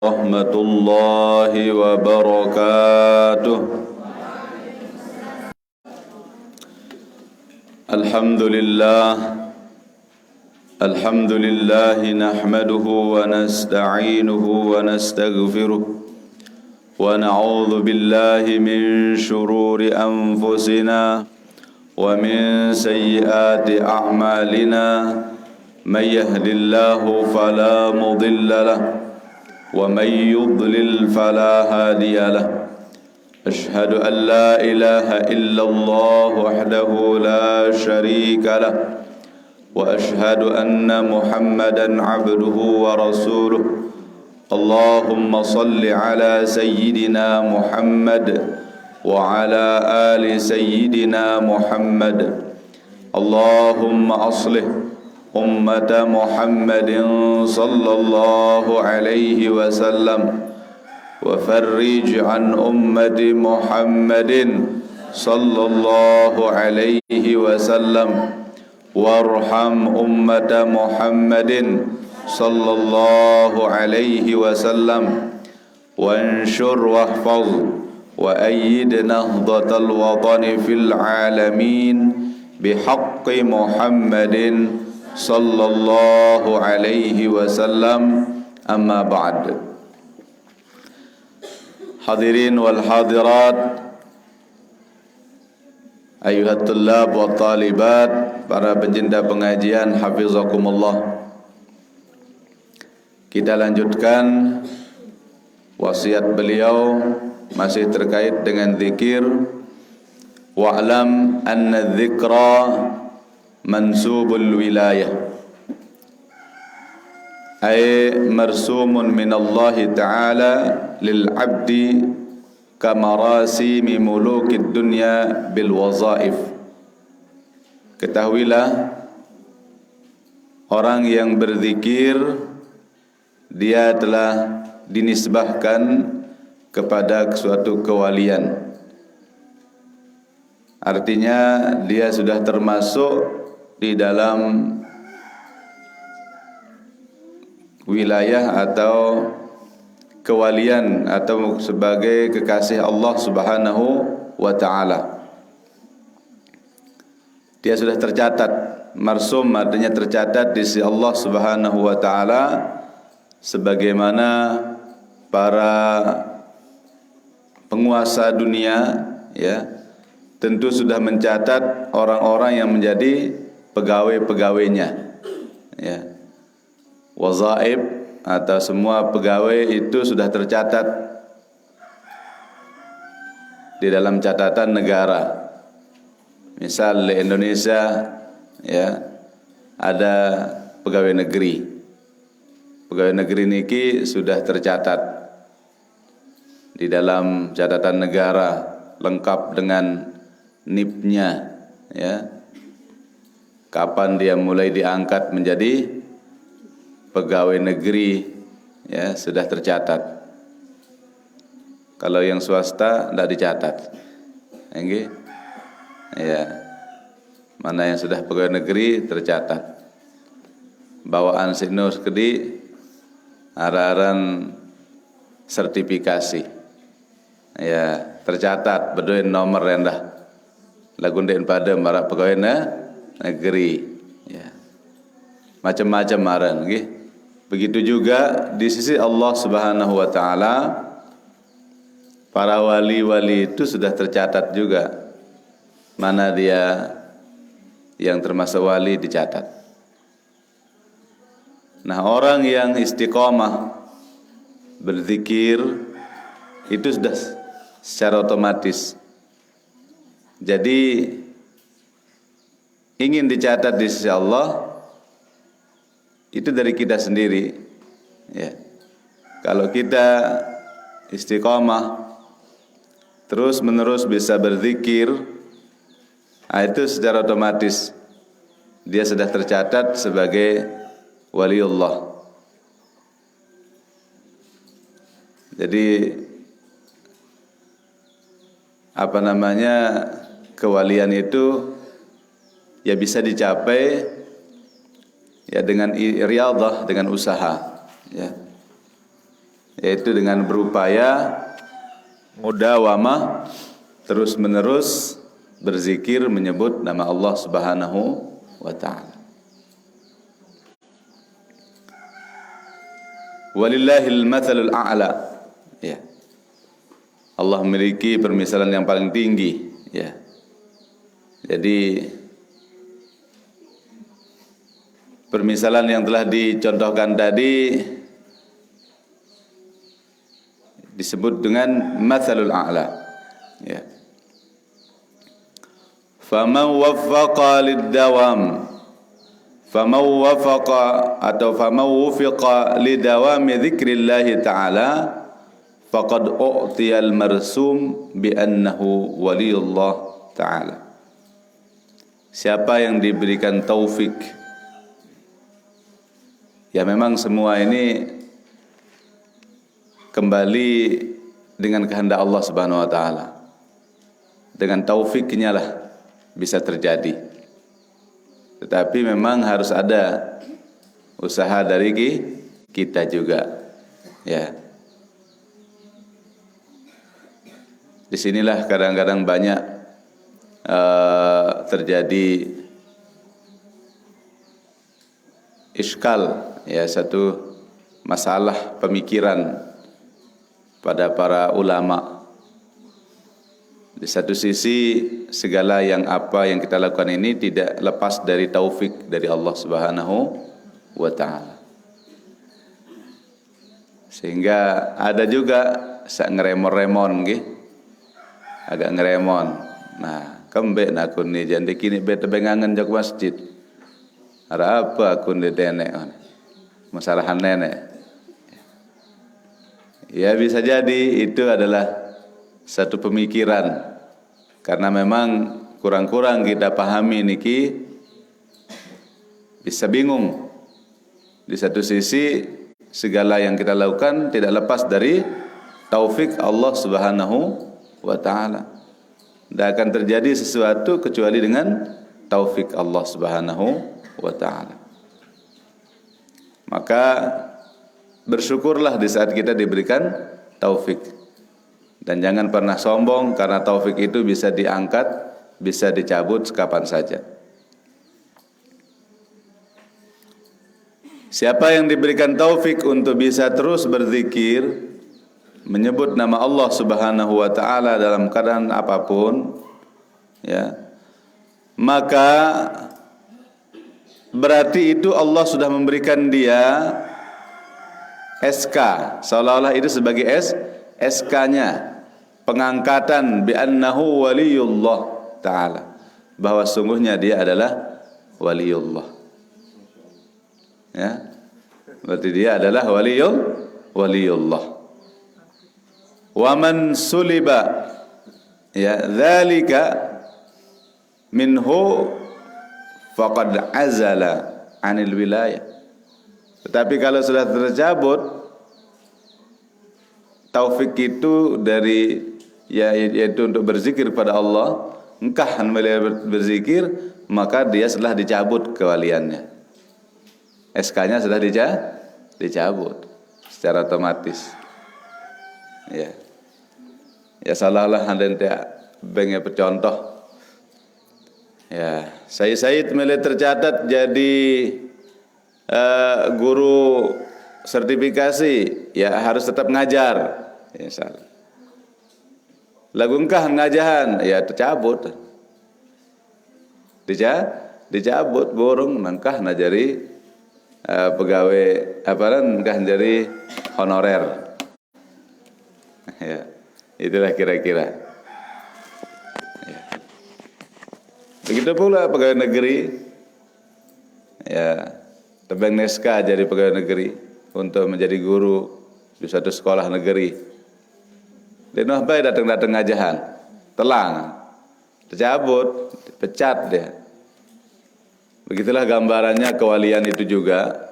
ورحمة الله وبركاته. الحمد لله نحمده ونستعينه ونستغفره ونعوذ بالله من شرور أنفسنا ومن سيئات أعمالنا. من يهد الله فلا مضل له ومن يضلل فلا هادي له. أشهد أن لا إله إلا الله وحده لا شريك له وأشهد أن محمدا عبده ورسوله. اللهم صل على سيدنا محمد وعلى آل سيدنا محمد. اللهم أصلح أمة محمد صلى الله عليه وسلم وفرج عن أمة محمد صلى الله عليه وسلم وارحم أمة محمد صلى الله عليه وسلم وانشر واحفظ وأيد نهضة الوطن في العالمين بحق محمد sallallahu alaihi wasallam. Amma ba'd. Hadirin wal hadirat, ayuhat tullab wa talibat, para pencinta pengajian, hafizakumullah. Kita lanjutkan wasiat beliau masih terkait dengan zikir. Wa'lam anna dzikra mansubul wilayah, ay marsumun min Allah Ta'ala lil abdi kamarasimi mulukid dunya bil wazaif. Ketahuilah, orang yang berzikir dia telah dinisbahkan kepada suatu kewalian. Artinya dia sudah termasuk di dalam wilayah atau kewalian atau sebagai kekasih Allah Subhanahu wa Ta'ala. Dia sudah tercatat, marsum artinya tercatat di sisi Allah Subhanahu wa Ta'ala, sebagaimana para penguasa dunia ya tentu sudah mencatat orang-orang yang menjadi pegawai-pegawainya ya. Wazaib atau semua pegawai itu sudah tercatat di dalam catatan negara. Misal di Indonesia ya ada pegawai negeri. Pegawai negeri niki sudah tercatat di dalam catatan negara lengkap dengan NIP-nya ya. Kapan dia mulai diangkat menjadi pegawai negeri ya sudah tercatat. Kalau yang swasta tidak dicatat. Ya. Mana yang sudah pegawai negeri tercatat. Bawaan sinus kedi araran sertifikasi. Ya, tercatat berdua nomor rendah. Lagundeun pada marak pegawai negeri ya. Macam-macam aran nggih. Begitu juga di sisi Allah Subhanahu wa Ta'ala, para wali-wali itu sudah tercatat juga. Mana dia yang termasuk wali dicatat. Nah, orang yang istiqomah berzikir itu sudah secara otomatis. Jadi ingin dicatat di sisi Allah itu dari kita sendiri ya. Kalau kita istiqomah terus menerus bisa berzikir, itu secara otomatis dia sudah tercatat sebagai waliullah. Jadi kewalian itu ya bisa dicapai ya dengan riyadhah, dengan usaha ya. yaitu dengan berupaya mudawamah, terus menerus berzikir menyebut nama Allah Subhanahu wa ta'ala. Walillahil matsalul a'la. Ya. Allah memiliki permisalan yang paling tinggi, ya. Jadi permisalan yang telah dicontohkan tadi disebut dengan matsalul a'la. Ya. Faman waffaqa lid-dawam, faman waffaqa atau faman wufiqa lidawami dzikrillah ta'ala faqad u'tiyal marsum bi annahu waliyullah ta'ala. Siapa yang diberikan taufik, ya memang semua ini kembali dengan kehendak Allah Subhanahu wa ta'ala. Dengan taufiknya lah bisa terjadi. Tetapi memang harus ada usaha dari kita juga. Ya. Disinilah kadang-kadang banyak terjadi iskal, ya, satu masalah pemikiran pada para ulama. Di satu sisi segala yang kita lakukan ini tidak lepas dari taufik dari Allah Subhanahu wa ta'ala. Sehingga ada juga ngeremon-remon nggih. Agak ngeremon. Nah, kembek nak kun ni jande kini bete bengangan jak masjid. Ada apa kun de denek. Masalahan nenek. Ya bisa jadi itu adalah satu pemikiran. Karena memang kurang-kurang kita pahami niki bisa bingung. Di satu sisi segala yang kita lakukan tidak lepas dari taufik Allah Subhanahu wa ta'ala. Tidak akan terjadi sesuatu kecuali dengan taufik Allah Subhanahu wa ta'ala. Maka bersyukurlah di saat kita diberikan taufik. Dan jangan pernah sombong karena taufik itu bisa diangkat, bisa dicabut kapan saja. Siapa yang diberikan taufik untuk bisa terus berzikir, menyebut nama Allah Subhanahu wa ta'ala dalam keadaan apapun, ya, maka berarti itu Allah sudah memberikan dia SK, seolah-olah itu sebagai SK-nya, pengangkatan bi annahu waliyullah ta'ala, bahwa sungguhnya dia adalah waliyullah. Ya. Berarti dia adalah waliyullah. Wa man suliba, ya, dzalika minhu faqad azala 'anil wilayah. Tetapi kalau sudah tercabut taufik itu dari, ya, yaitu untuk berzikir pada Allah, engkah berzikir, maka dia setelah dicabut kewaliannya. SK-nya sudah dicabut secara otomatis. Ya. Ya salah-lah anda bengi percontoh. Ya, saya mulai tercatat jadi guru sertifikasi, ya harus tetap ngajar. Ya salah. Lagu engkah ngajahan, ya tercabut. Dicabut burung nangkah najari pegawai engkah jadi honorer. Ya, itulah kira-kira. Ya. Begitu pula pegawai negeri, ya, tebeng neska jadi pegawai negeri untuk menjadi guru di suatu sekolah negeri. Dia noh bae datang ngajahan, telang, tercabut, dipecat dia. Begitulah gambarannya kewalian itu juga.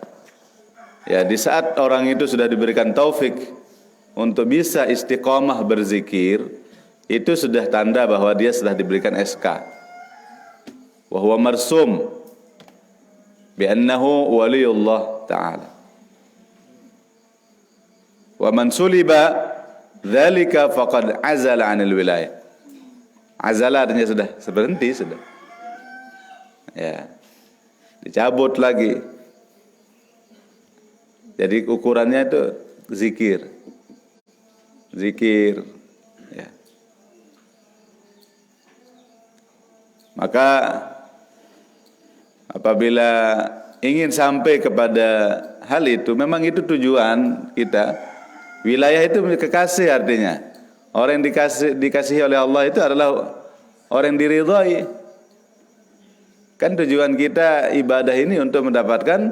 Ya, di saat orang itu sudah diberikan taufik untuk bisa istiqomah berzikir, itu sudah tanda bahwa dia sudah diberikan SK. Wa huwa marsum bi annahu waliyullah ta'ala. Wa man suliba dzalika faqad azala 'anil wilayah. Azala artinya sudah berhenti sudah. Ya. Dicabut lagi. Jadi ukurannya itu zikir. Zikir. Ya. Maka apabila ingin sampai kepada hal itu, memang itu tujuan kita. Wilayah itu kekasih artinya. Orang yang dikasihi oleh Allah itu adalah orang yang diridhai. Kan tujuan kita ibadah ini untuk mendapatkan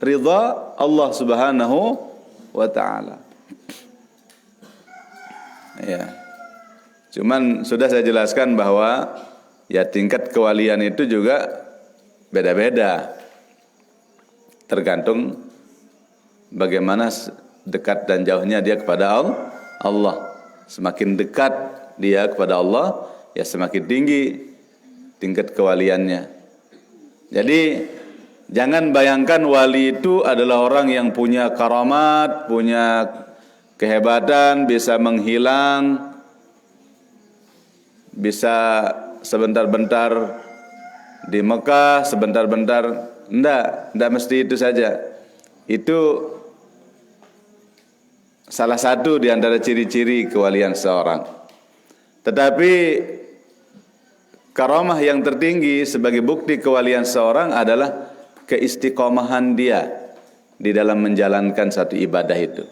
ridha Allah Subhanahu wa taala. Ya. Cuman sudah saya jelaskan bahwa ya tingkat kewalian itu juga beda-beda. Tergantung bagaimana dekat dan jauhnya dia kepada Allah. Semakin dekat dia kepada Allah, ya semakin tinggi tingkat kewaliannya. Jadi jangan bayangkan wali itu adalah orang yang punya karamat, punya kehebatan, bisa menghilang, bisa sebentar-bentar di Mekah, sebentar-bentar. Enggak mesti itu saja. Itu salah satu di antara ciri-ciri kewalian seorang. Tetapi karamah yang tertinggi sebagai bukti kewalian seorang adalah keistiqomahan dia di dalam menjalankan satu ibadah itu.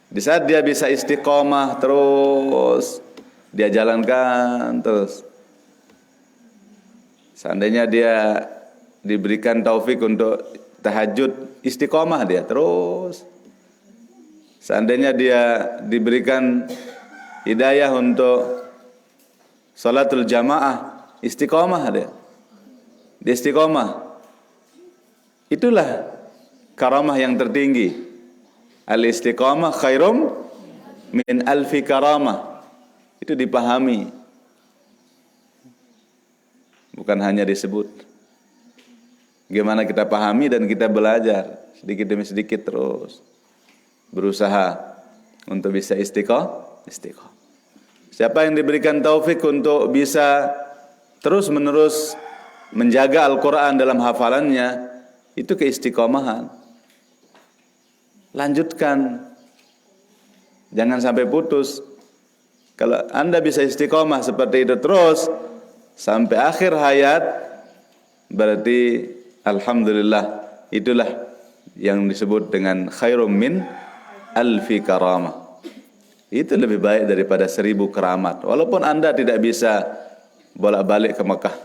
Di saat dia bisa istiqomah terus, dia jalankan terus. Seandainya dia diberikan taufik untuk tahajud, istiqomah dia terus. Seandainya dia diberikan hidayah untuk salatul jamaah, istiqomah dia. Dia istiqomah. Itulah karamah yang tertinggi. Al-istiqamah khairum min alfi karamah. Itu dipahami. Bukan hanya disebut. Bagaimana kita pahami dan kita belajar sedikit demi sedikit terus berusaha untuk bisa istiqomah. Siapa yang diberikan taufik untuk bisa terus-menerus menjaga Al-Quran dalam hafalannya, itu keistiqomahan. Lanjutkan. Jangan sampai putus. Kalau Anda bisa istiqomah seperti itu terus sampai akhir hayat, berarti alhamdulillah, itulah yang disebut dengan khairum min alfi karamah. Itu lebih baik daripada 1000 keramat. Walaupun Anda tidak bisa bolak-balik ke Mekah.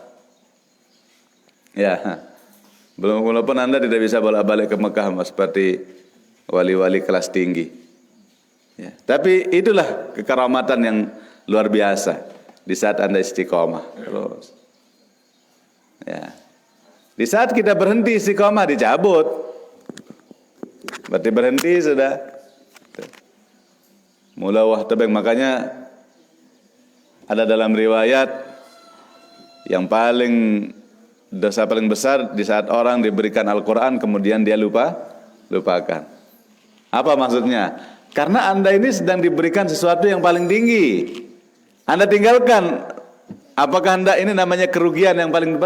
Ya. Walaupun Anda tidak bisa bolak-balik ke Mekah seperti wali-wali kelas tinggi. Ya. Tapi itulah kekaramatan yang luar biasa di saat Anda istiqomah terus. Ya. Di saat kita berhenti istiqomah dicabut. Berarti berhenti sudah. Mula wah tebeng, makanya ada dalam riwayat yang dosa paling besar di saat orang diberikan Al-Quran kemudian dia lupakan. Apa maksudnya? Karena Anda ini sedang diberikan sesuatu yang paling tinggi. Anda tinggalkan, apakah Anda ini namanya kerugian yang paling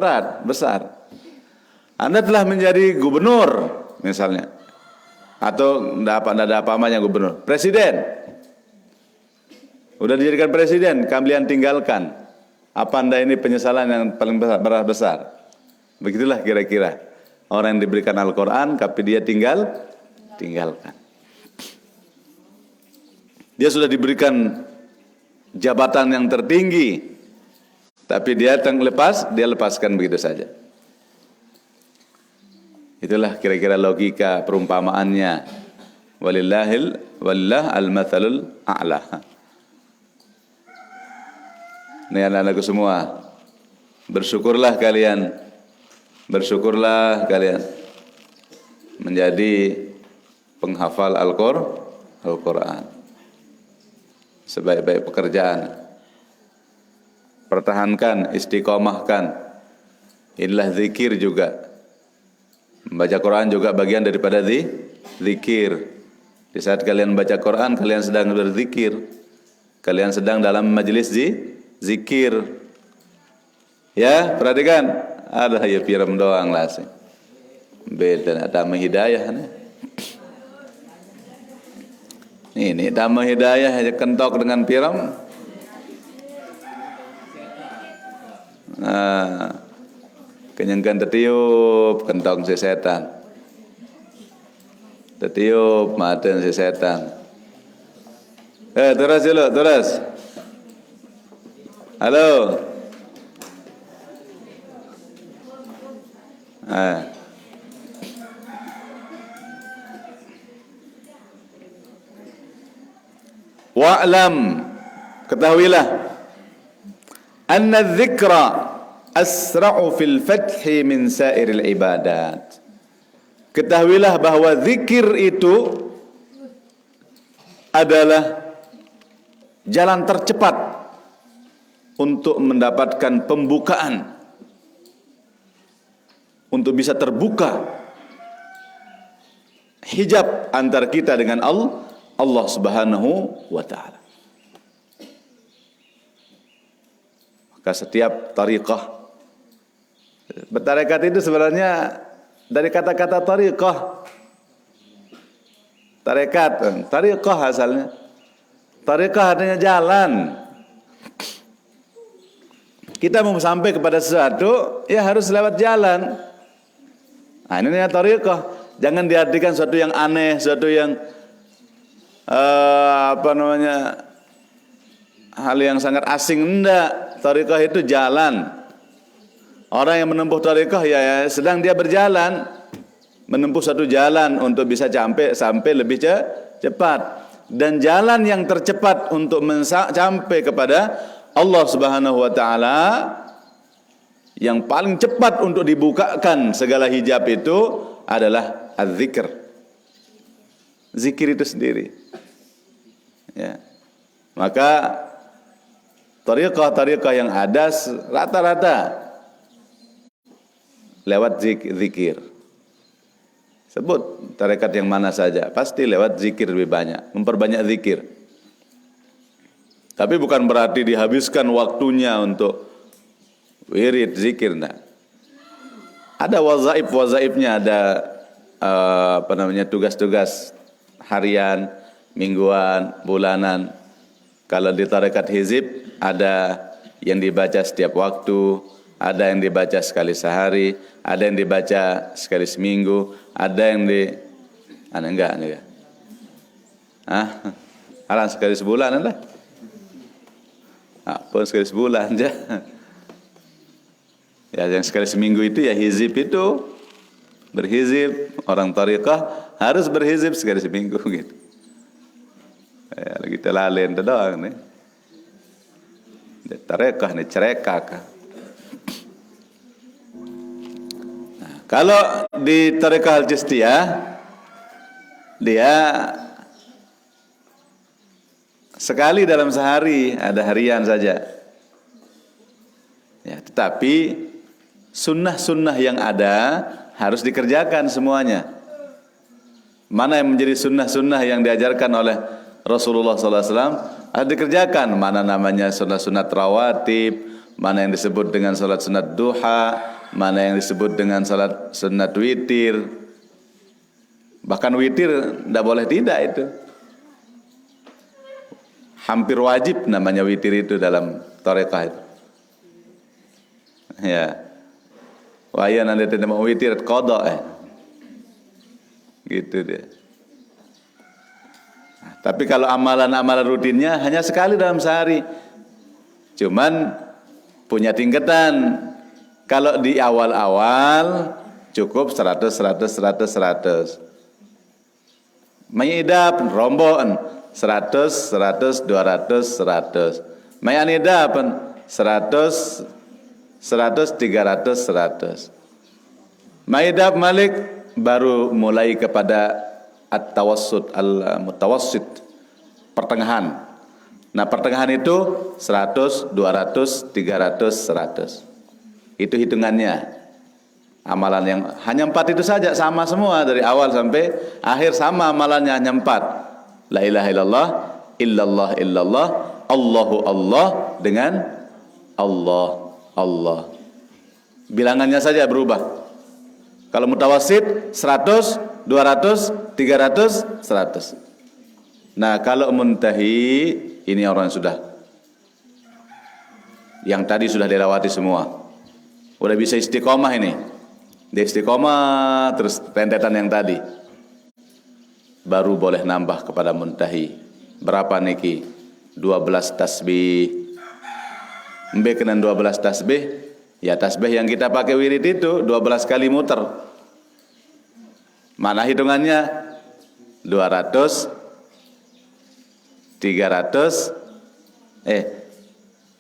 besar? Anda telah menjadi gubernur misalnya, atau tidak ada apa-apanya gubernur, presiden. Udah dijadikan presiden, kalian tinggalkan. Apa Anda ini penyesalan yang paling besar? Begitulah kira-kira. Orang yang diberikan Al-Quran, tapi dia tinggalkan. Dia sudah diberikan jabatan yang tertinggi, tapi dia lepaskan begitu saja. Itulah kira-kira logika perumpamaannya. Walillah al-mathalul a'la. Ini anak-anakku semua, bersyukurlah kalian menjadi penghafal Al-Quran. Sebaik-baik pekerjaan, pertahankan, istiqomahkan. Inilah zikir juga. Membaca Quran juga bagian daripada berzikir. Di saat kalian baca Quran, kalian sedang berzikir. Kalian sedang dalam majelis zikir. Ya, perhatikan. Ada ya piram doang lah sih. Beda tambah hidayah nih. Ini tambah hidayah aja kentok dengan piram. Nah, kenyangkan tetiup kentong si setan. Tetiup maten si setan. Terus dulu, terus. Halo. Wa'lam, ketahuilah, anna dzikra asra'u fil fathi min sairil ibadat. Ketahuilah bahwa zikir itu adalah jalan tercepat untuk mendapatkan pembukaan, untuk bisa terbuka hijab antar kita dengan Allah Subhanahu wa ta'ala. Maka setiap tariqah, bertarekat itu sebenarnya dari kata-kata tariqah. Tarekat, tariqah asalnya. Tariqah artinya jalan. Kita mau sampai kepada sesuatu, ya harus lewat jalan. Nah, ini namanya tariqah. Jangan diartikan sesuatu yang aneh, sesuatu yang hal yang sangat asing. Enggak. Tariqah itu jalan. Orang yang menempuh tariqah ya sedang dia berjalan, menempuh satu jalan untuk bisa sampai lebih cepat. Dan jalan yang tercepat untuk sampai kepada Allah Subhanahu wa ta'ala, yang paling cepat untuk dibukakan segala hijab itu adalah az-zikr. Zikir itu sendiri. Ya. Maka tariqah-tariqah yang ada rata-rata lewat zikir. Sebut tarekat yang mana saja, pasti lewat zikir lebih banyak, memperbanyak zikir. Tapi bukan berarti dihabiskan waktunya untuk wirid zikir, nah. Ada wazaifnya, ada tugas-tugas harian, mingguan, bulanan. Kalau di tarekat hizib ada yang dibaca setiap waktu, ada yang dibaca sekali sehari, ada yang dibaca sekali seminggu, ada yang enggak. Alang sekali sebulan lah. Pun sekali sebulan aja. Ya, yang sekali seminggu itu ya hizib itu, berhizib. Orang tariqah harus berhizib sekali seminggu gitu. Ya, kita lalen doang nih. Tariqah nih cerekak. Nah, kalau di tariqah al-Chistiyah dia sekali dalam sehari, ada harian saja. Ya, tetapi sunnah-sunnah yang ada harus dikerjakan semuanya. Mana yang menjadi sunnah-sunnah yang diajarkan oleh Rasulullah SAW harus dikerjakan. Mana namanya sunnah-sunnah rawatib, mana yang disebut dengan salat sunat duha, mana yang disebut dengan salat sunat witir. Bahkan witir tidak boleh tidak itu. Hampir wajib namanya witir itu dalam tarekat itu. Ya. Waya nanti tidak mau witir qada gitu dia. Nah, tapi kalau amalan-amalan rutinnya hanya sekali dalam sehari. Cuman punya tingkatan. Kalau di awal-awal cukup 100. Mengidap rombongan 100, 200, 100. Mayanidap 100, 300, 100. Maidab Malik baru mulai kepada at-tawassut, al-mutawassit, pertengahan. Nah, pertengahan itu 100, 200, 300, 100. Itu hitungannya. Amalan yang hanya 4 itu saja, sama semua dari awal sampai akhir sama amalannya, hanya 4. La ilaha illallah, illallah illallah, Allahu Allah dengan Allah Allah. Bilangannya saja berubah. Kalau mutawassit 100, 200, 300, 100. Nah, kalau muntahi ini orang yang sudah, yang tadi sudah dilewati semua. Udah bisa istiqomah ini. Dia istiqomah terus rentetan yang tadi. Baru boleh nambah kepada muntahi. Berapa niki? 12 tasbih. Mbe kena 12 tasbih. Ya tasbih yang kita pakai wirid itu 12 kali muter. Mana hitungannya? 200, 300,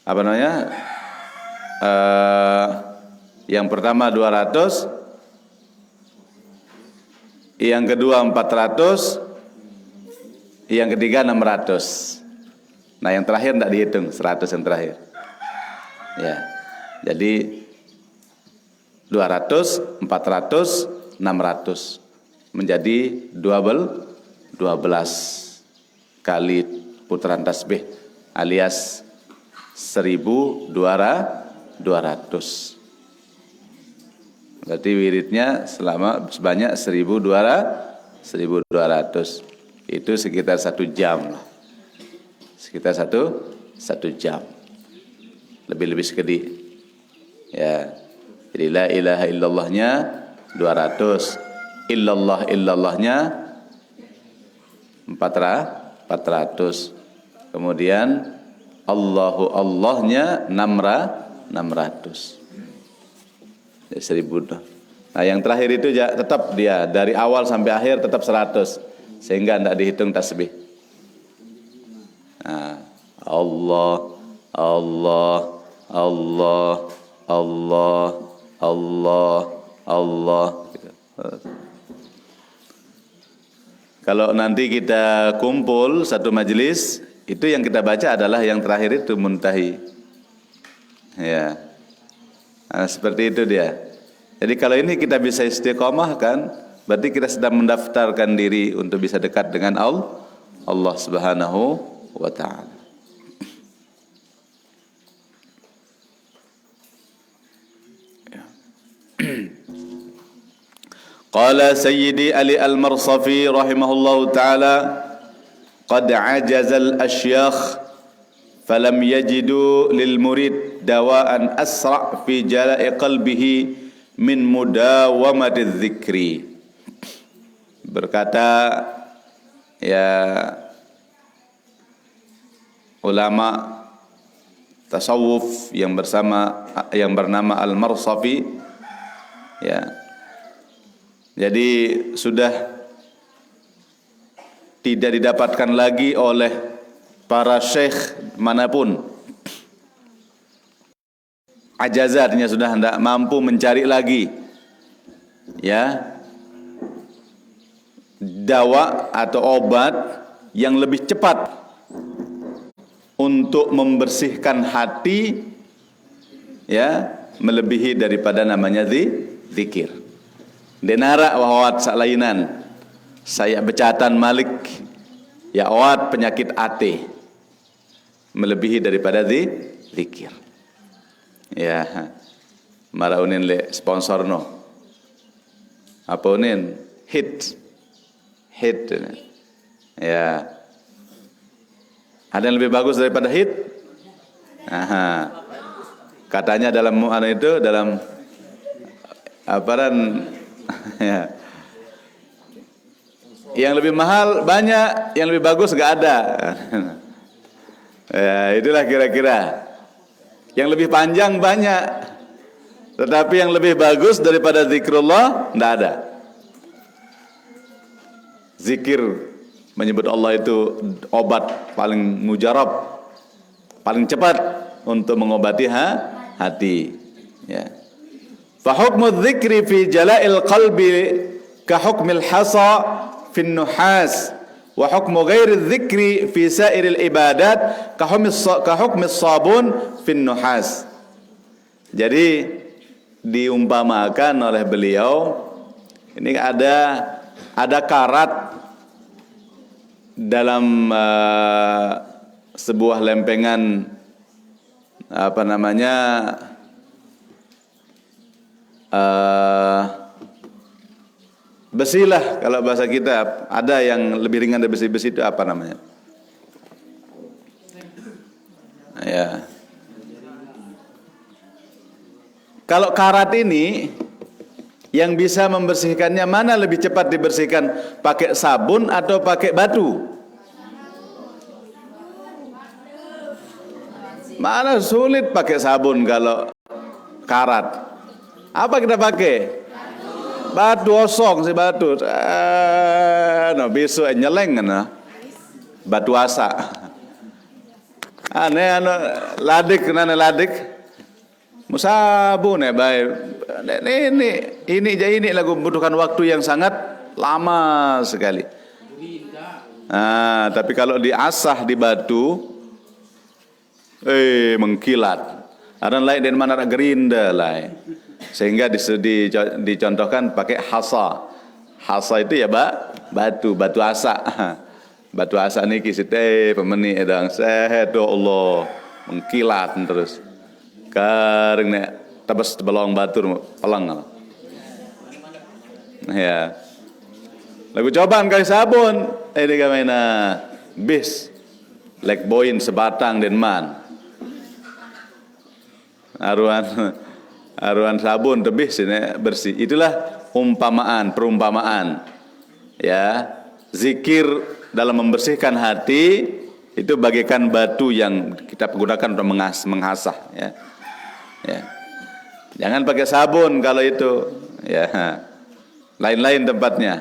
apa namanya? Yang pertama 200, yang kedua 400, yang ketiga 600. Nah yang terakhir tidak dihitung, 100 yang terakhir. Ya, jadi 200, 400, 600 menjadi 12 kali putaran tasbih alias 1200. Berarti wiridnya sebanyak 1200. Itu sekitar 1 jam. Sekitar 1 jam. Lebih-lebih sedikit. Ya. Jadi la ilaha illallahnya 200. Illallahnya 400. Kemudian Allahu Allahnya 600. Jadi 1000. Nah yang terakhir itu tetap dia dari awal sampai akhir tetap 100, sehingga tidak dihitung tasbih. Nah, Allah Allah Allah Allah Allah Allah. Kalau nanti kita kumpul satu majelis, itu yang kita baca adalah yang terakhir itu muntahi. Ya. Nah, seperti itu dia. Jadi kalau ini kita bisa istiqomah kan, berarti kita sedang mendaftarkan diri untuk bisa dekat dengan Allah Subhanahu wa ta'ala. Qala Sayyidi Ali Al-Marsafi rahimahullahu ta'ala, qad ajaza al-ashyakh falam yajidu lil murid dawaan asra' fi jala'i qalbihi min mudawamati dzikri. Berkata ya ulama tasawuf yang bernama Al-Marsafi, ya. Jadi sudah tidak didapatkan lagi oleh para syekh manapun. Ajaza artinya sudah tidak mampu mencari lagi, ya, dawa atau obat yang lebih cepat untuk membersihkan hati, ya, melebihi daripada namanya zikir. Denara wahwat salainan, saya becatan malik, ya awat penyakit ate, melebihi daripada zikir. Ya, maraunin le sponsor no. Apa unin? Hit. Ya. Ada yang lebih bagus daripada hit? Aha. Katanya dalam itu dalam aparan ya. Yang lebih mahal banyak, yang lebih bagus enggak ada. Ya, itulah kira-kira. Yang lebih panjang banyak, tetapi yang lebih bagus daripada zikrullah enggak ada. Zikir menyebut Allah itu obat paling mujarab, paling cepat untuk mengobati hati. Ya. Fa hukmu dzikri fi jala'il qalbi ka hukmil hasa fi nuhas, wa hukmu ghairi dzikri fi sa'iril ibadat ka hukmis sabun fi nuhas. Jadi diumpamakan oleh beliau, ini ada karat dalam sebuah lempengan apa namanya besi lah kalau bahasa kita. Ada yang lebih ringan dari besi-besi itu apa namanya? Ya. Kalau karat ini yang bisa membersihkannya, mana lebih cepat dibersihkan, pakai sabun atau pakai batu? Mana sulit pakai sabun kalau karat. Apa kita pakai? Batu osong si batu. No besok nyeleng nah. Batu asa. Aneh ladik nana ladik. Musabun baik. Ini lagu membutuhkan waktu yang sangat lama sekali. Tapi kalau diasah di batu, mengkilat. Ada lain dan mana gerinda lain. Sehingga dicontohkan pakai hasa. Hasa itu ya batu asa. Batu asa ni kisite pemeni edang sehet Allah mengkilat terus. Kareng nek tabas belong batur pelang. Ya. Lagu cobaan kali sabun. Ini kamaina bis. Lek boin sebatang den man. Aruan sabun tebih sini bersih. Itulah perumpamaan. Ya. Zikir dalam membersihkan hati itu bagaikan batu yang kita gunakan untuk menghasah ya. Ya. Jangan pakai sabun kalau itu ya. Lain-lain tempatnya.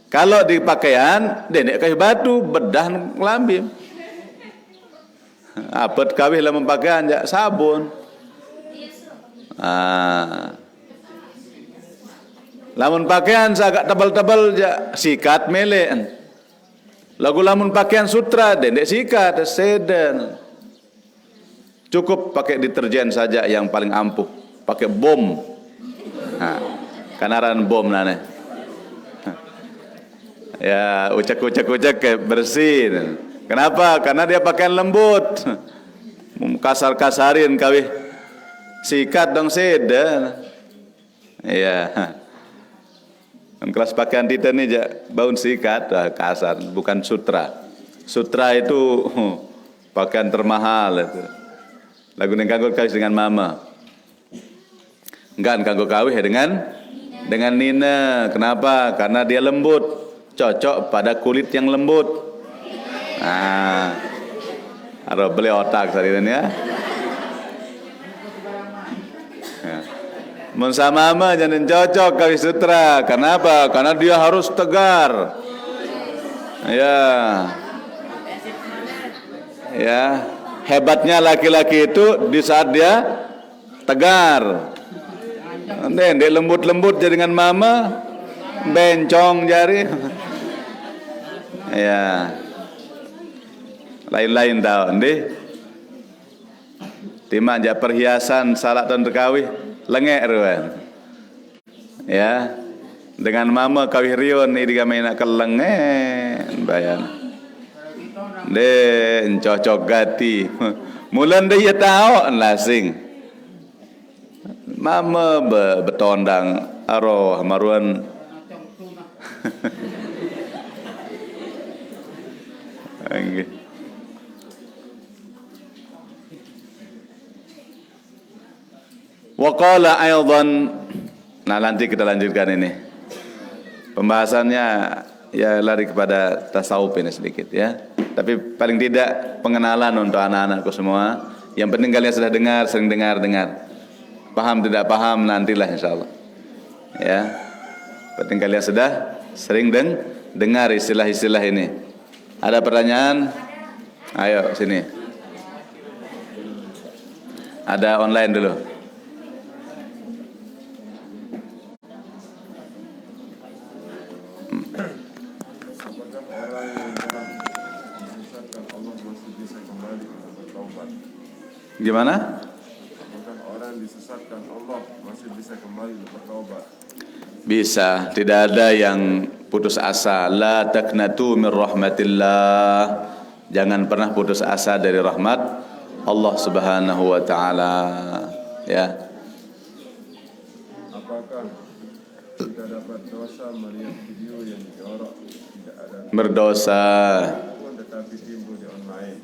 Kalau di pakaian denek kayu batu bedah ngelambim. Apet kawih lah pakaian ya sabun. Lamun pakaian agak tebal-tebal ya sikat mele. Lagu lamun pakaian sutra denek sikat seden. Cukup pakai deterjen saja yang paling ampuh. Pakai bom. Kanaran bom nane. Ya, ucak bersih. Kenapa? Karena dia pakaian lembut. Kasar-kasarin kawih. Sikat dong seden. Ya. Kelas pakaian kita ni baun sikat kasar, bukan sutra. Sutra itu pakaian termahal itu. Lagu yang kanggo kawih dengan mama. Enggak kanggo kawih dengan Nina. Kenapa? Karena dia lembut, cocok pada kulit yang lembut. Harus beli otak tadi ya. Mensa mama jangan cocok kawih sutra. Kenapa? Karena dia harus tegar. Ya. Hebatnya laki-laki itu di saat dia tegar. Dia lembut-lembut jadi dengan mama bencong jari. Ya. Lain-lain tahu ndih. Timanja perhiasan salat dan kawih lengek ruan. Ya. Dengan mama kawih rion ni digamena kelengek bayan. Den cocok gati. Mulan dia tahu lasing. Mama betondang aroh maruan. Angge. Wa qala aidan. Nah, nanti kita lanjutkan ini. Pembahasannya ya lari kepada tasawuf ini sedikit ya. Tapi paling tidak pengenalan untuk anak-anakku semua. Yang penting kalian sudah dengar, sering dengar. Paham tidak paham nantilah insyaallah. Ya. Penting kalian sudah sering dengar istilah-istilah ini. Ada pertanyaan? Ayo sini. Ada online dulu. Gimana? Apakah orang disesatkan Allah masih bisa kembali Bisa, tidak ada yang putus asa. La taqnatu min rahmatillah. Jangan pernah putus asa dari rahmat Allah Subhanahu wa taala. Ya. Apakah kita dapat dosa melihat video yang jorok tidak ada Berdosa. pun tetapi timbul di online?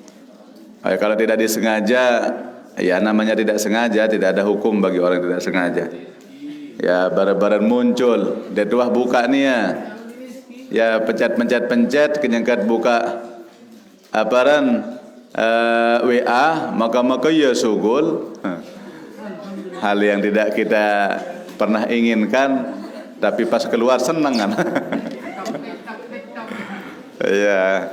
Kalau tidak disengaja, ya namanya tidak sengaja, tidak ada hukum bagi orang yang tidak sengaja. Ya baran-baran muncul, dia tuah buka nih ya. Ya pencet, kenyangkat buka aparan WA, maka ya sugul. Hal yang tidak kita pernah inginkan, tapi pas keluar senang kan. Ya.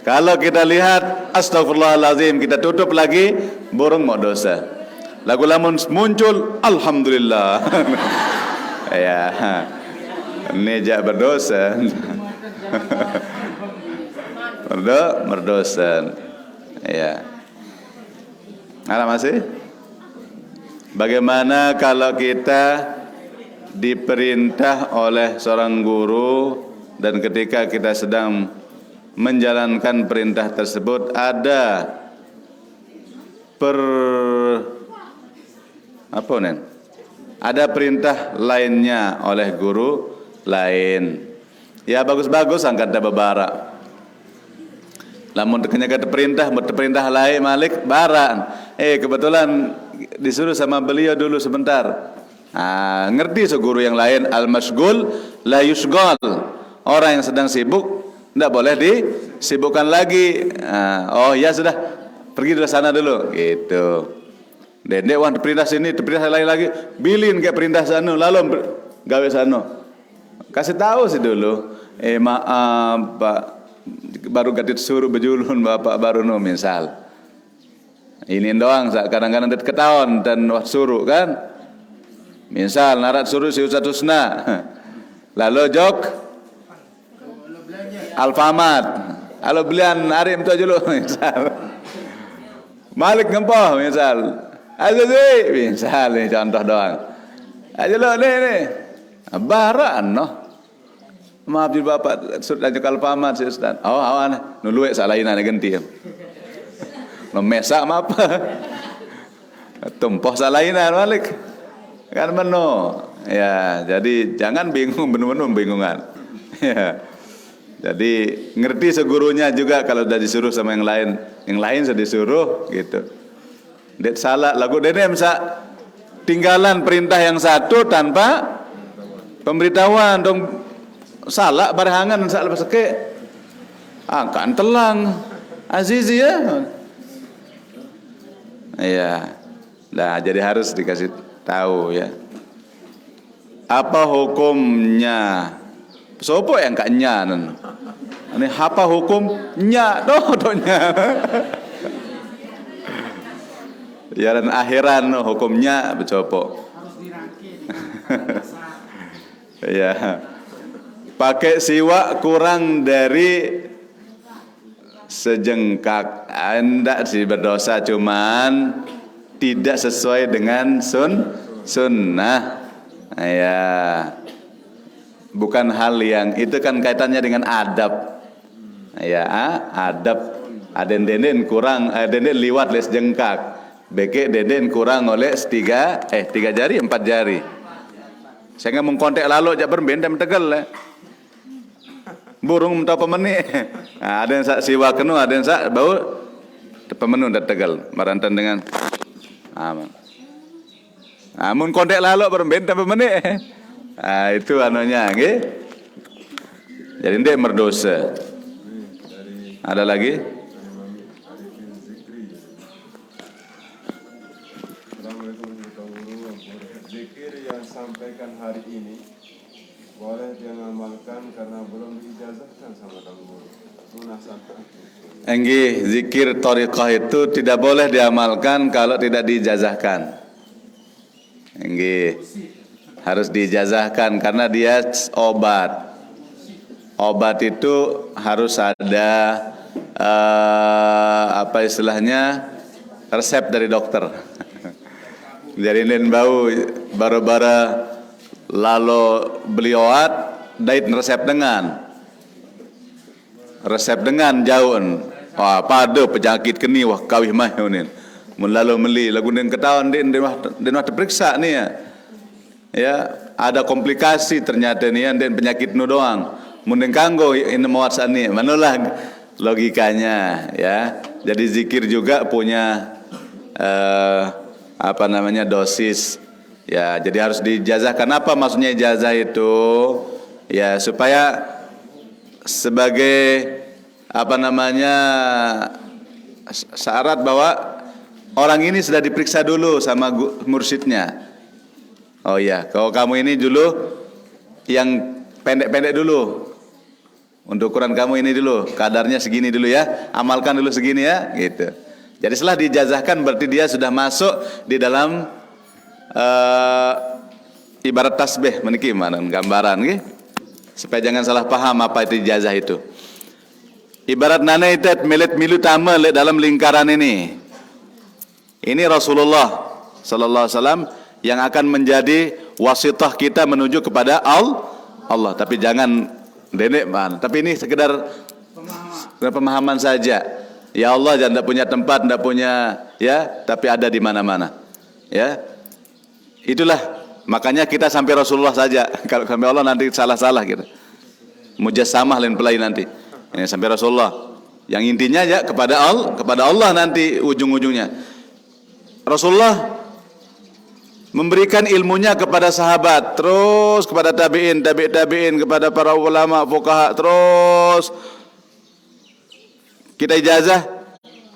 Kalau kita lihat astagfirullahalazim, kita tutup lagi, burung mau dosa. Lagu lamun muncul, alhamdulillah. Ya, ini jak berdosa. Berdosa. Ya. Ada masih? Bagaimana kalau kita diperintah oleh seorang guru dan ketika kita sedang menjalankan perintah tersebut ada ada perintah lainnya oleh guru lain. Ya bagus-bagus angkat babara. Lamun kata perintah lain malik baran. Kebetulan disuruh sama beliau dulu sebentar. Ngerti seguru yang lain al-masghul la yusghal. Orang yang sedang sibuk tidak boleh disibukkan lagi. Oh ya sudah, pergi dari sana dulu gitu. Dendek wan perintah sini, perintah lain lagi, bilin kayak perintah sana, lalu gawe sana. Kasih tahu sih dulu. Maaf Pak, baru gadit suruh bejulun Bapak baru no misal. Ini doang kadang-kadang det ketahuan dan suruh kan. Misal narat suruh si Ustaz Husna. Lalu jok Alfamart. Kalau belian Arim tu aja lu misal. Malik ngempoh misal. Aja sih, misal ni contoh doang. Aja lo ni. Baran noh. Maaf je Bapak sudah jok Alfamart si Ustaz. Oh awan nuluek salainan ganti. Memesak apa? Tumpah salainan Malik. Kan meno. Ya, jadi jangan bingung benar-benar bingungan. Ya. Jadi ngerti segurunya juga kalau sudah disuruh sama yang lain sudah disuruh gitu. Det salah lagu denem sa tinggalan perintah yang satu tanpa pemberitahuan dong salah barehangan sa lepas ke kan telang azizi ya. Iya. Nah, jadi harus dikasih tahu ya. Apa hukumnya? Sopo yang kak nyanan? Ini apa hukumnya? Dodonya. Ya dan akhiran hukumnya becopo. Harus dirangkit. Ya. Pakai siwak kurang dari sejengkak. Anda sih berdosa cuman tidak sesuai dengan sunnah. Ya. Bukan hal yang itu kan kaitannya dengan adab. Ya, adab. Aden-denden kurang, aden-denden liwat les jengkak. Beke deden kurang oleh tiga jari, 4 jari. Saya nggak mengkontek lalu aja berbeda tegal. Burung mentau pemeni. Nah, ada yang sak siwa kenu, ada yang sak bau pemenu dan tegal. Marantan dengan aman. Amun kontek lalu berbeda pemeni. Itu anunya, nggih. Jadi ndek merdosa. Ada lagi? Zikir yang sampaikan hari ini boleh dia ngamalkan karena belum diijazahkan sama Kang Guru. Enggih, zikir thariqah itu tidak boleh diamalkan kalau tidak diijazahkan. Enggih. Harus diijazahkan karena dia obat. Obat itu harus ada apa istilahnya? Resep dari dokter. Jadi nen bau bara-bara lalu beliauat dait resep dengan jauhan. Wah, pada penyakit keni wah kawih mah ni. Mun lalu meli lagu ning ketahuan den terperiksa ni ya. Ya, ada komplikasi ternyata ni den penyakit nu doang. Mun ning kanggo ini mawat sani. Manolah logikanya ya. Jadi zikir juga punya dosis. Ya, jadi harus dijazah. Kenapa maksudnya ijazah itu? Ya, supaya sebagai syarat bahwa orang ini sudah diperiksa dulu sama mursyidnya. Oh iya, kalau kamu ini dulu yang pendek-pendek dulu. Untuk ukuran kamu ini dulu, kadarnya segini dulu ya, amalkan dulu segini ya, gitu. Jadi setelah dijazahkan berarti dia sudah masuk di dalam ibarat tasbih meniki mana gambaran nggih. Supaya jangan salah paham apa itu ijazah itu. Ibarat nana itet milit milu tama dalam lingkaran ini. Ini Rasulullah sallallahu alaihi wasallam yang akan menjadi wasitah kita menuju kepada Allah. Tapi jangan denek man. Tapi ini sekedar pemahaman saja. Ya Allah jangan tidak punya tempat, tidak punya ya, tapi ada di mana-mana. Ya. Itulah makanya kita sampai Rasulullah saja. Kalau sampai Allah nanti salah-salah gitu. Mujassamah lain pelai nanti. Ini sampai Rasulullah. Yang intinya ya kepada Allah nanti ujung-ujungnya. Rasulullah memberikan ilmunya kepada sahabat, terus kepada tabi'in, kepada para ulama, fuqaha, terus kita ijazah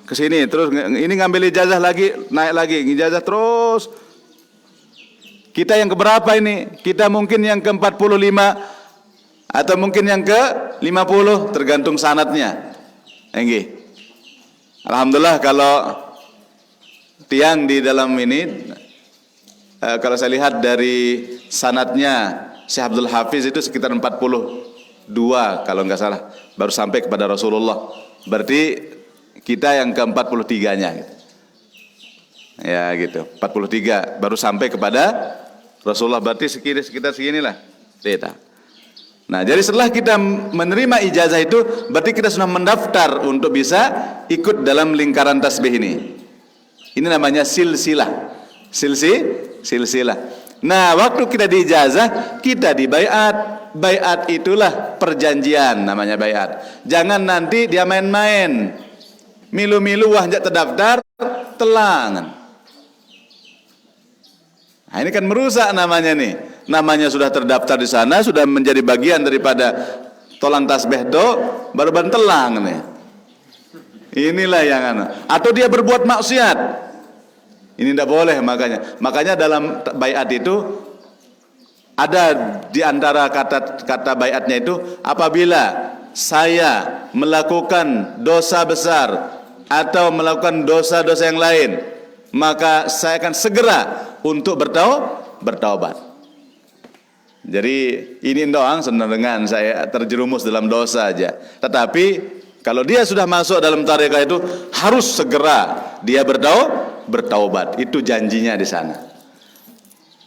ke sini, terus ini ngambil ijazah lagi, naik lagi, ijazah terus. Kita yang keberapa ini? Kita mungkin yang ke-45 atau mungkin yang ke-50 tergantung sanadnya. Nggih. Alhamdulillah kalau tiang di dalam ini kalau saya lihat dari sanadnya Syekh Abdul Hafiz itu sekitar 42 kalau enggak salah baru sampai kepada Rasulullah. Berarti kita yang ke-43-nya gitu. Ya gitu. 43 baru sampai kepada Rasulullah, berarti sekitar seginilah. Nah, jadi setelah kita menerima ijazah itu, berarti kita sudah mendaftar untuk bisa ikut dalam lingkaran tasbih ini. Ini namanya silsilah. Silsilah. Nah, waktu kita diijazah, kita dibaiat. Baiat itulah perjanjian, namanya baiat. Jangan nanti dia main-main. Milu-milu wah jak terdaftar, telangan. Nah, ini kan merusak namanya nih. Namanya sudah terdaftar di sana, sudah menjadi bagian daripada tolan tasbih itu, baru bantelang nih. Inilah yang atau dia berbuat maksiat. Ini tidak boleh makanya. Makanya dalam baiat itu ada di antara kata baiatnya itu, apabila saya melakukan dosa besar atau melakukan dosa-dosa yang lain, maka saya akan segera untuk bertaubat. Jadi ini doang senang dengan saya terjerumus dalam dosa aja. Tetapi kalau dia sudah masuk dalam tarekat itu harus segera dia bertaubat. Itu janjinya di sana.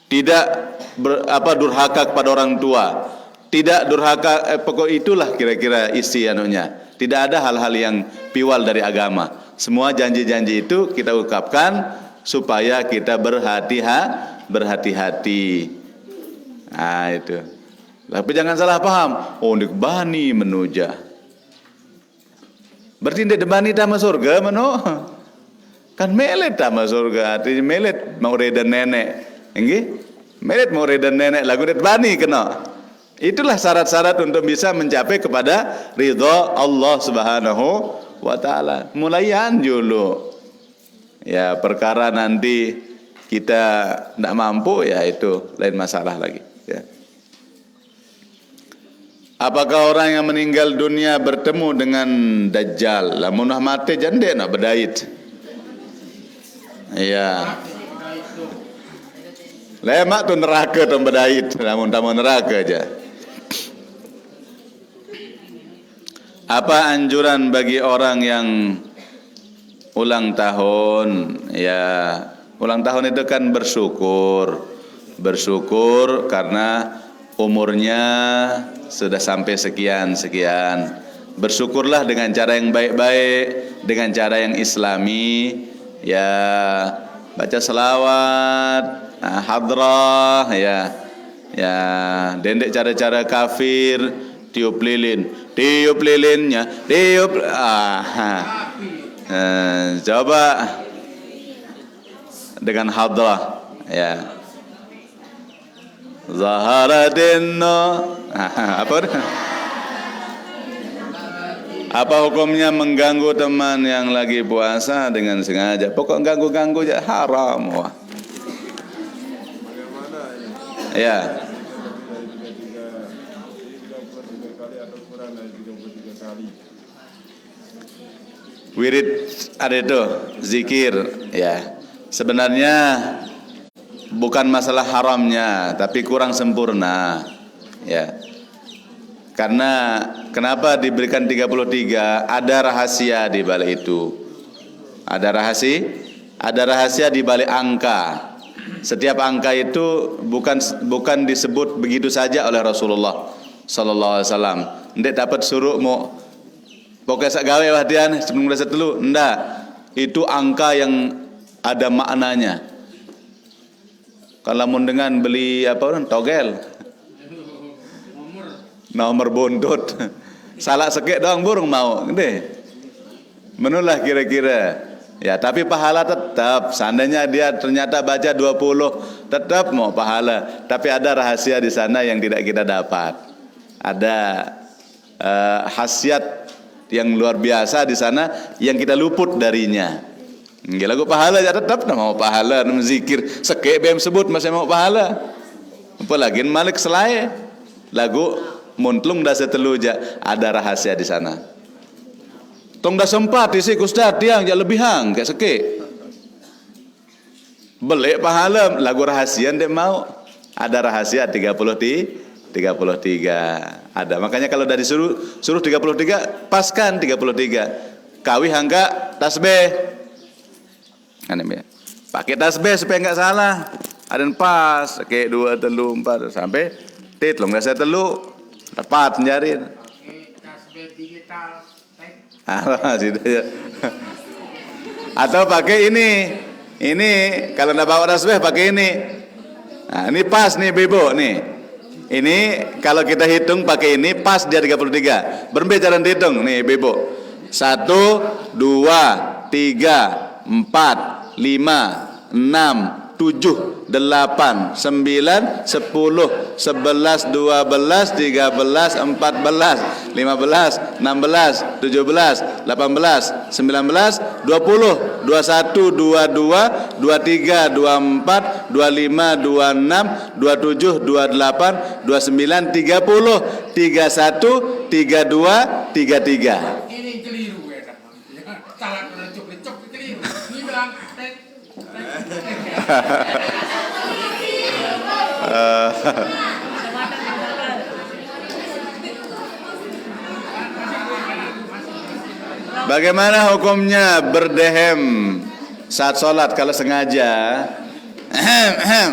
Tidak durhaka kepada orang tua. Tidak durhaka pokok itulah kira-kira isi anunya. Tidak ada hal-hal yang piwal dari agama. Semua janji-janji itu kita ungkapkan supaya kita berhati-hati. Nah itu. Tapi jangan salah paham. Oh ndik bani menuja. Berarti ndik bani tama surga mano? Kan melet tama surga. Artinya melet mau reda nenek. Nggih? Melet mau reda nenek lagu ndik bani kena. Itulah syarat-syarat untuk bisa mencapai kepada ridha Allah Subhanahu wa taala. Mulaian dulu. Ya perkara nanti kita tidak mampu ya itu lain masalah lagi ya. Apakah orang yang meninggal dunia bertemu dengan Dajjal? Lamun mati jande nak berdait. Iya. Lemak tu neraka tu berdait, lamun tamu neraka aja. Apa anjuran bagi orang yang ulang tahun? Ya, ulang tahun itu kan bersyukur. bersyukur karena umurnya sudah sampai sekian. Bersyukurlah dengan cara yang baik-baik, dengan cara yang islami, ya baca selawat, hadrah, ya dendek cara-cara kafir, tiup lilinnya, coba dengan hadrah, ya Zaharadinno, apa hukumnya mengganggu teman yang lagi puasa dengan sengaja? Pokok ganggu-ganggu aja haram. Wah. Bagaimana Ya. tiga kali atau kurang dari 33 kali? Wirid ada itu, zikir, ya. Sebenarnya bukan masalah haramnya, tapi kurang sempurna, ya. Karena kenapa diberikan 33? Ada rahasia di balik itu. Ada rahasia di balik angka. Setiap angka itu bukan disebut begitu saja oleh Rasulullah sallallahu alaihi wasallam. Ndek dapat suruh mau pokoknya sak gawe wahdian sebelum dasar dulu. Ndak. Itu angka yang ada maknanya. Kalau mau dengan beli togel, nomor bondot, salah sekek doang burung mau, gede. Menulah kira-kira. Ya, tapi pahala tetap. Seandainya dia ternyata baca 20, tetap mau pahala. Tapi ada rahasia di sana yang tidak kita dapat. Ada khasiat yang luar biasa di sana yang kita luput darinya. Nggak lagu pahala ya tetap mau pahala, nama zikir sekek bem sebut masih mau pahala. Apalagi Malik selai lagu muntlung dah seteluja, ada rahasia di sana. Tong dah sempat isi Ustaz tiang ya lebih hang kayak sekek. Belek pahala lagu rahasia ndek mau. Ada rahasia 33 ada. Makanya kalau dari suruh 33 paskan 33. Kawi hangga tasbih. Kan ya. Pakai tasbih supaya enggak salah. Ada pas kayak 2 3 4 sampai titlung dah saya telu dapat nyarin. Tasbih digital. Atau pakai ini kalau ndak bawa tasbih pakai ini. Nah, ini pas nih Bebo nih. Ini kalau kita hitung pakai ini pas dia 33. Berapa cara dihitung nih Bebo? 1 2 3 4 5 6 7 8 9 10 11 12 13 14 15 16 17 18 19 20 21 22 23 24 25 26 27 28 29 30 31 32 33. Ini keliru ya. Salah lecok keliru. Ini bilang Bagaimana hukumnya berdehem saat sholat kalau sengaja?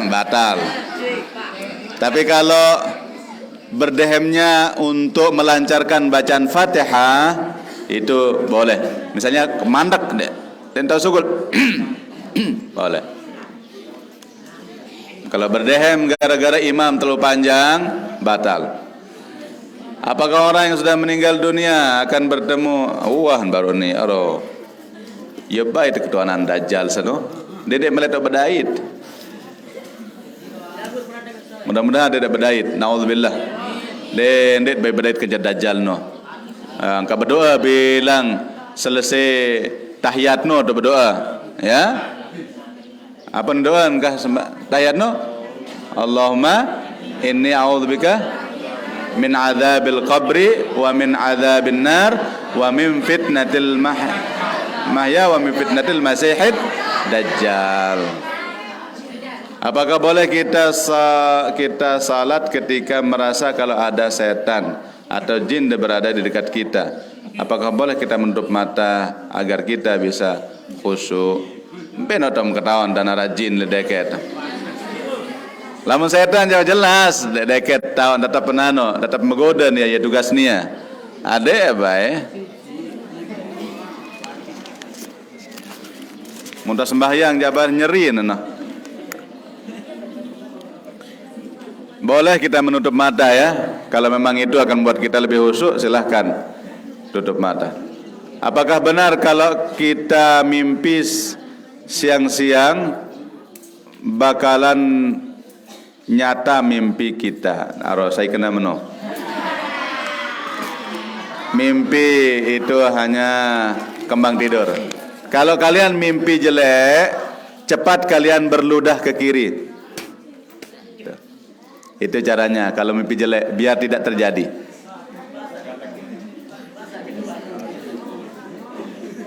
Batal. Tapi kalau berdehemnya untuk melancarkan bacaan Fatihah itu boleh. Misalnya kemandak dan tahu sugul boleh. Kalau berdehem gara-gara imam terlalu panjang batal. Apakah orang yang sudah meninggal dunia akan bertemu baru ni ya baik ketuanan dajjal sano dedek meletak bedait. Mudah-mudahan dedek bedait, naudzubillah. Dedek baik bedait kerja dajjal no. Angka berdoa bilang selesai tahiyat no berdoa, ya. Apa doa engkah tahiyat no? Allahumma inni a'udzubika min adzabil qabri wa min adzabin nar wa min fitnatil mahya wa min fitnatil masihid dajjal. Apakah boleh kita salat ketika merasa kalau ada setan atau jin berada di dekat kita? Apakah boleh kita menutup mata agar kita bisa khusyuk? Benotom ketahuan dan ada jin di dekat. Lamun setan jauh jelas deket tahun tetap penano, tetap menggoda nih ya tugasnya. Ada ya baik. Muntah sembahyang jabar nyeri nana. Boleh kita menutup mata ya. Kalau memang itu akan buat kita lebih khusyuk, silahkan tutup mata. Apakah benar kalau kita mimpi siang-siang bakalan nyata mimpi kita? Aro saya kena meno. Mimpi itu hanya kembang tidur. Kalau kalian mimpi jelek, cepat kalian berludah ke kiri. Itu caranya kalau mimpi jelek, biar tidak terjadi.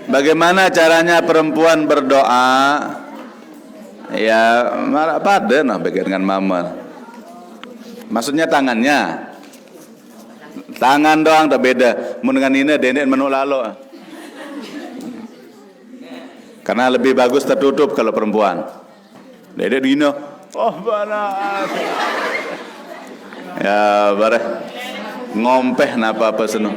Bagaimana caranya perempuan berdoa? Ya, malah pada nah dengan mama. Maksudnya tangannya. Tangan doang tak beda. Mun dengan ini dendek menu lalo. Karena lebih bagus tertutup kalau perempuan. Dendek dino. Oh, banas. Ya, bareh. Ngompeh napa apa seno.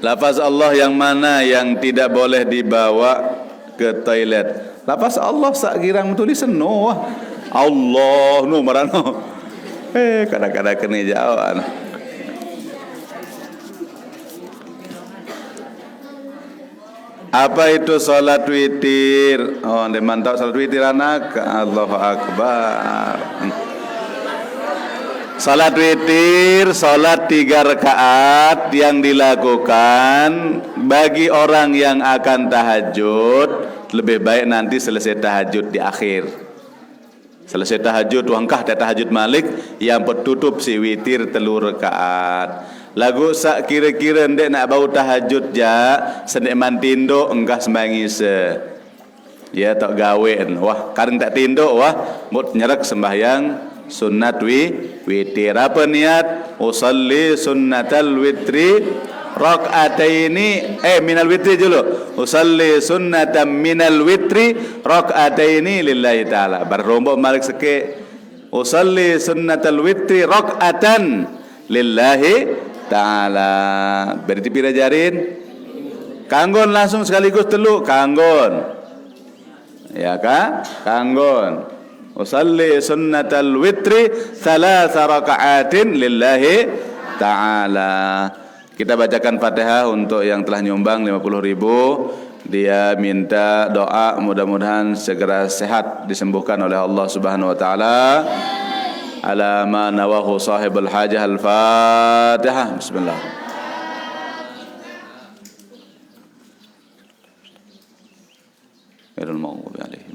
Lafaz Allah yang mana yang tidak boleh dibawa ke toilet? Lafaz Allah sak girang tulisan no. Allah no marano. Kadang-kadang kena jawab. Apa itu salat witir? Oh, anda mantap salat witir anak. Allahu Akbar. Salat witir, salat 3 rakaat yang dilakukan bagi orang yang akan tahajud. Lebih baik nanti selesai tahajud di akhir. Selesai tahajud, wangkah dah tahajud malik, yang petutup si witir 3 rakaat. Lagu sak kira-kira ndek nak bau tahajud ja, sendek mantindo engkah sembangi se. Ya tak gawen. Wah, kareng tak tindo wah, mut nyerek sembahyang sunnat witir. Apa niat? Usalli sunnatal witri rak'ataini minal witri dulu. Usalli sunnatan minal witri rak'ataini lillahi ta'ala. Berrombok malik seke. Usalli sunnatal witri rak'atan lillahi ta'ala. Berarti pira jarin? Kanggon langsung sekaligus telu kanggon. Ya kan? Kanggon. Usalli sunnatal witri 3 raka'atin lillahi ta'ala. Kita bacakan Fatihah untuk yang telah nyumbang 50.000. Dia minta doa mudah-mudahan segera sehat, disembuhkan oleh Allah Subhanahu wa taala. Ala ma nawahu sahibul hajah. Al-Fatihah. Bismillah. Ghairil maghdubi alaihim.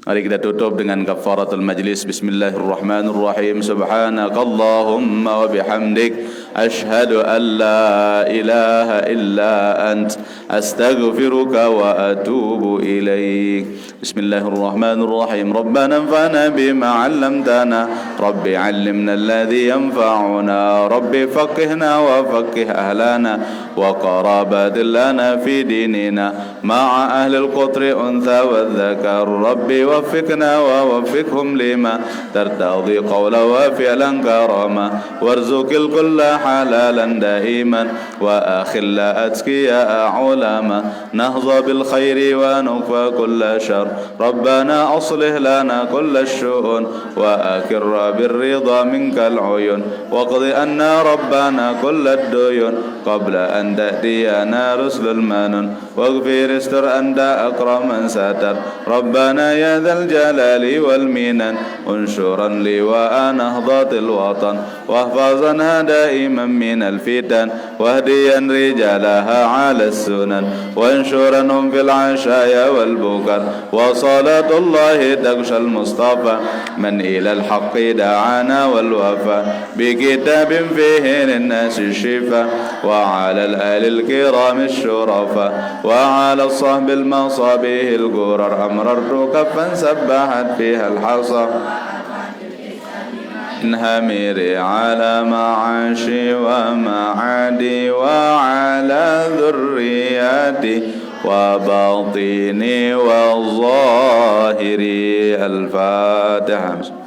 Mari kita tutup dengan kafaratul majlis. Bismillahirrahmanirrahim. Subhanakallahumma wa bihamdik ashhadu an la ilaha illa ant astaghfiruka wa atubu ilaik. Bismillahirrahmanirrahim. Rabbana anfa'na bima 'allamtana. Rabbi 'allimna alladhi yanfa'una. Rabbi faqihna wa faqih ahlana wa qarabatil lana fi dinina ma'a ahli al-qutri untha wa dhakar. Rabbi وفقنا ووفقهم لما ترتضي قولا وفعلا كراما وارزق الكل حلالا دائما وآخل أتقياء علما نهضى بالخير ونكفى كل شر. ربنا أصلح لنا كل الشؤون وأكر بالرضا منك العيون واقض أنا ربنا كل الديون قبل أن تأتينا رسل المنون واغفر استر أنت أكرم من ستر. ربنا يا ذا الجلال والمنن انشرا لواء نهضة الوطن واحفظنا دائما من الفتن واهديا رجالها على السنن وانشرنهم في العشايا والبكر وصلاة الله تغشى المصطفى من إلى الحق دعانا والوفا بكتاب فيه للناس الشفاء وعلى الآل الكرام الشرفاء وعلى الصحب المصابيح الغرر أمررت كفا سبحت فيها الحصى انهمري على معاشي ومعادي وعلى ذرياتي وباطن والظاهر. الفاتحة.